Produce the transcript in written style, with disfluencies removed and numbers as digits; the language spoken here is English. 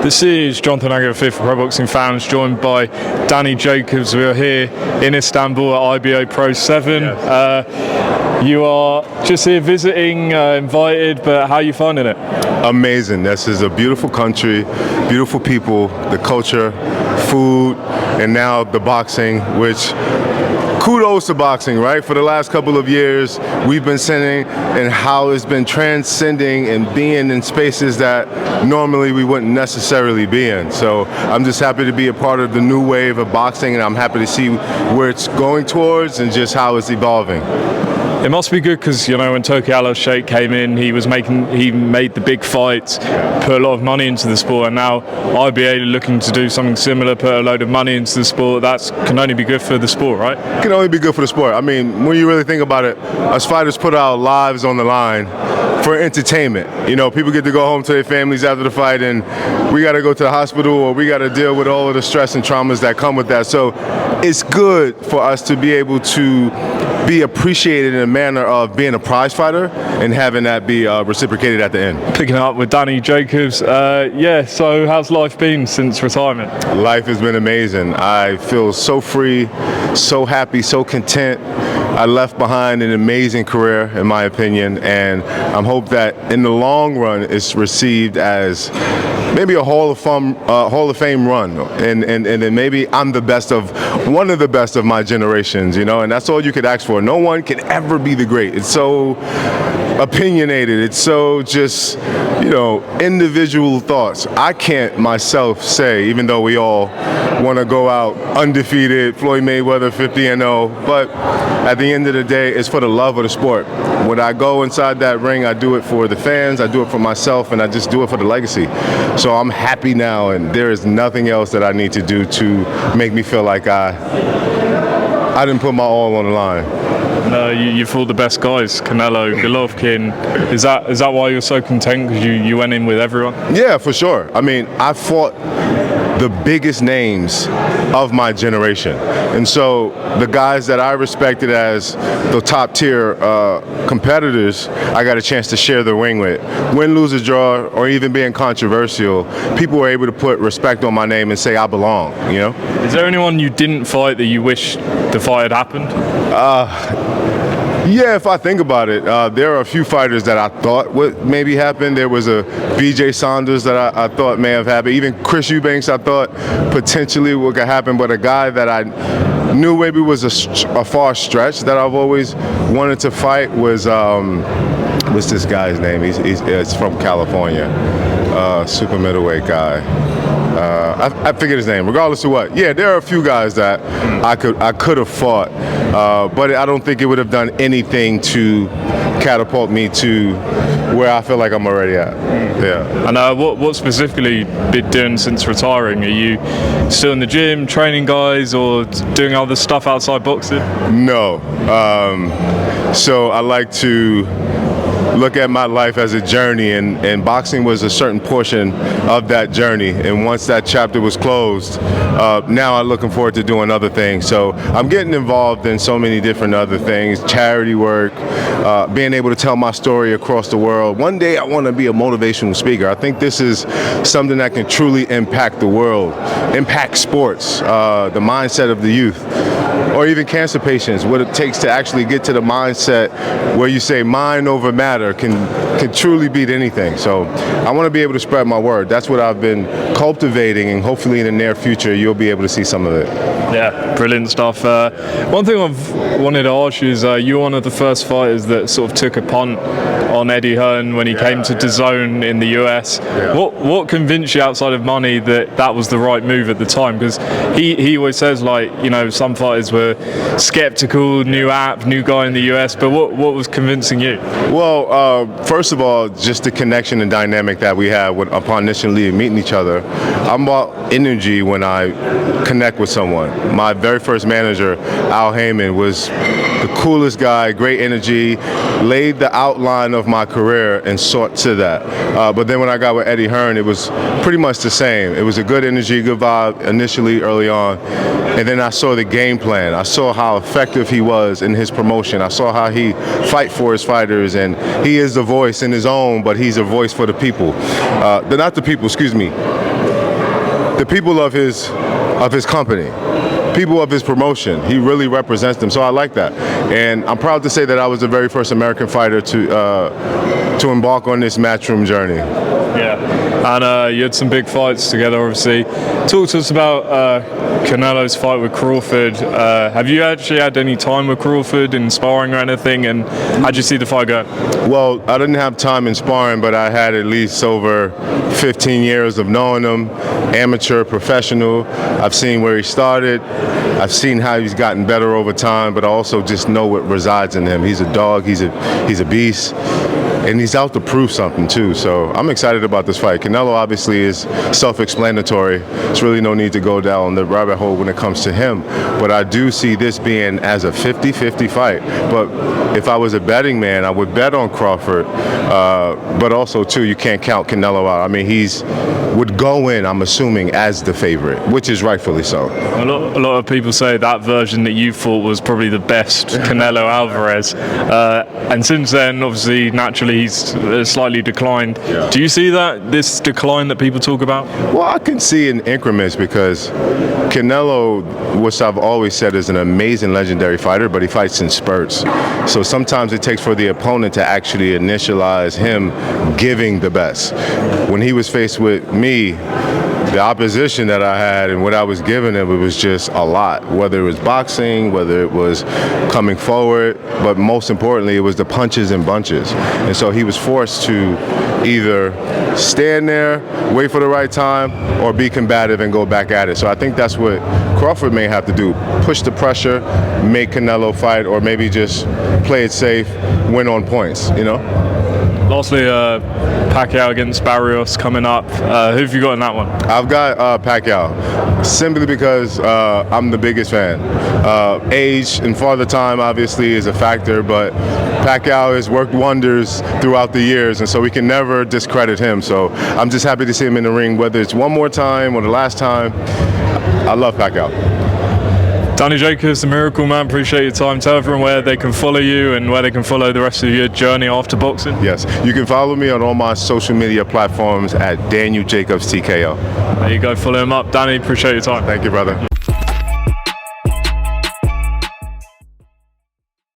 This is Jonathan Agger, Fifth Pro Boxing Fans, joined by Danny Jacobs. We are here in Istanbul at IBA Pro 7. Yes. You are just here visiting, invited, but how are you finding it? Amazing. This is a beautiful country, beautiful people, the culture, food, and now the boxing, which kudos to boxing, right? For the last couple of years, we've been sending and how it's been transcending and being in spaces that normally we wouldn't necessarily be in. So I'm just happy to be a part of the new wave of boxing, and I'm happy to see where it's going towards and just how it's evolving. It must be good because, you know, when Turki Al-Sheikh came in, he made the big fights, put a lot of money into the sport, and now IBA looking to do something similar, put a load of money into the sport. That can only be good for the sport, right? It can only be good for the sport. I mean, when you really think about it, us fighters put our lives on the line for entertainment. You know, people get to go home to their families after the fight, and we got to go to the hospital, or we got to deal with all of the stress and traumas that come with that. So it's good for us to be able to be appreciated in a manner of being a prize fighter and having that be reciprocated at the end. Picking up with Danny Jacobs, so how's life been since retirement? Life has been amazing. I feel so free, so happy, so content. I left behind an amazing career, in my opinion, and I hope that in the long run it's received as maybe a Hall of Fame run, and then maybe I'm one of the best of my generations, you know, and that's all you could ask for. No one can ever be the great. It's so opinionated. It's so just, you know, individual thoughts. I can't myself say, even though we all want to go out undefeated, Floyd Mayweather 50-0, but at the end of the day, it's for the love of the sport. When I go inside that ring, I do it for the fans, I do it for myself, and I just do it for the legacy. So I'm happy now, and there is nothing else that I need to do to make me feel like I didn't put my all on the line. No, you fought the best guys, Canelo, Golovkin. Is that why you're so content, because you went in with everyone? Yeah, for sure. I mean, I fought the biggest names of my generation, and so the guys that I respected as the top tier competitors, I got a chance to share the ring with. Win, lose, or draw, or even being controversial, people were able to put respect on my name and say I belong, you know? Is there anyone you didn't fight that you wish the fight had happened? Yeah, if I think about it, there are a few fighters that I thought would maybe happen. There was a BJ Saunders that I thought may have happened. Even Chris Eubanks I thought potentially would happen, but a guy that I knew maybe was a far stretch that I've always wanted to fight was, what's this guy's name? He's from California, super middleweight guy. I forget his name. Regardless of what, yeah, there are a few guys that I could have fought, but I don't think it would have done anything to catapult me to where I feel like I'm already at. Yeah. And what specifically been doing since retiring? Are you still in the gym, training guys, or doing other stuff outside boxing? No. So I like to look at my life as a journey, and boxing was a certain portion of that journey, and once that chapter was closed, now I'm looking forward to doing other things. So I'm getting involved in so many different other things, charity work, being able to tell my story across the world. One day I want to be a motivational speaker. I think this is something that can truly impact the world, impact sports, the mindset of the youth, or even cancer patients, what it takes to actually get to the mindset where you say mind over matter can truly beat anything. So I want to be able to spread my word. That's what I've been cultivating, and hopefully in the near future you'll be able to see some of it. Yeah, brilliant stuff. One thing I've wanted to ask you is you're one of the first fighters that sort of took a punt on Eddie Hearn when he came to DAZN in the US. Yeah. What convinced you outside of money that was the right move at the time? Because he always says, like, you know, some fighters were skeptical, new app, new guy in the US, but what was convincing you? Well, first of all, just the connection and dynamic that we had upon initially meeting each other. I'm about energy when I connect with someone. My very first manager, Al Heyman, was the coolest guy, great energy, laid the outline of my career and sought to that. But then when I got with Eddie Hearn, it was pretty much the same. It was a good energy, good vibe initially early on. And then I saw the game plan. I saw how effective he was in his promotion. I saw how he fight for his fighters, and he is the voice in his own, but he's a voice for the people. Not the people, excuse me. the people of his company, people of his promotion. He really represents them, so I like that. And I'm proud to say that I was the very first American fighter to embark on this matchroom journey. Yeah, and you had some big fights together, obviously. Talk to us about Canelo's fight with Crawford. Have you actually had any time with Crawford in sparring or anything, and how'd you see the fight go? Well, I didn't have time in sparring, but I had at least over 15 years of knowing him, amateur, professional. I've seen where he started. I've seen how he's gotten better over time, but I also just know what resides in him. He's a dog, he's a beast, and he's out to prove something too. So I'm excited about this fight. Canelo obviously is self-explanatory. There's really no need to go down the rabbit hole when it comes to him. But I do see this being as a 50-50 fight. But if I was a betting man, I would bet on Crawford. But also too, you can't count Canelo out. I mean, would go in, I'm assuming, as the favorite, which is rightfully so. A lot of people say that version that you fought was probably the best, Canelo Alvarez. And since then, obviously, naturally, he's slightly declined. Yeah. Do you see this decline that people talk about? Well, I can see in increments because Canelo, which I've always said is an amazing legendary fighter, but he fights in spurts. So sometimes it takes for the opponent to actually initialize him giving the best. When he was faced with me, the opposition that I had and what I was giving him, it was just a lot. Whether it was boxing, whether it was coming forward, but most importantly, it was the punches and bunches. And so he was forced to either stand there, wait for the right time, or be combative and go back at it. So I think that's what Crawford may have to do. Push the pressure, make Canelo fight, or maybe just play it safe, win on points, you know? Lastly, Pacquiao against Barrios coming up. Who have you got in that one? I've got Pacquiao, simply because I'm the biggest fan. Age and father time obviously is a factor, but Pacquiao has worked wonders throughout the years, and so we can never discredit him. So I'm just happy to see him in the ring, whether it's one more time or the last time. I love Pacquiao. Danny Jacobs, the Miracle Man, appreciate your time. Tell everyone where they can follow you and where they can follow the rest of your journey after boxing. Yes, you can follow me on all my social media platforms at Daniel Jacobs TKO. There you go, follow him up. Danny, appreciate your time. Thank you, brother.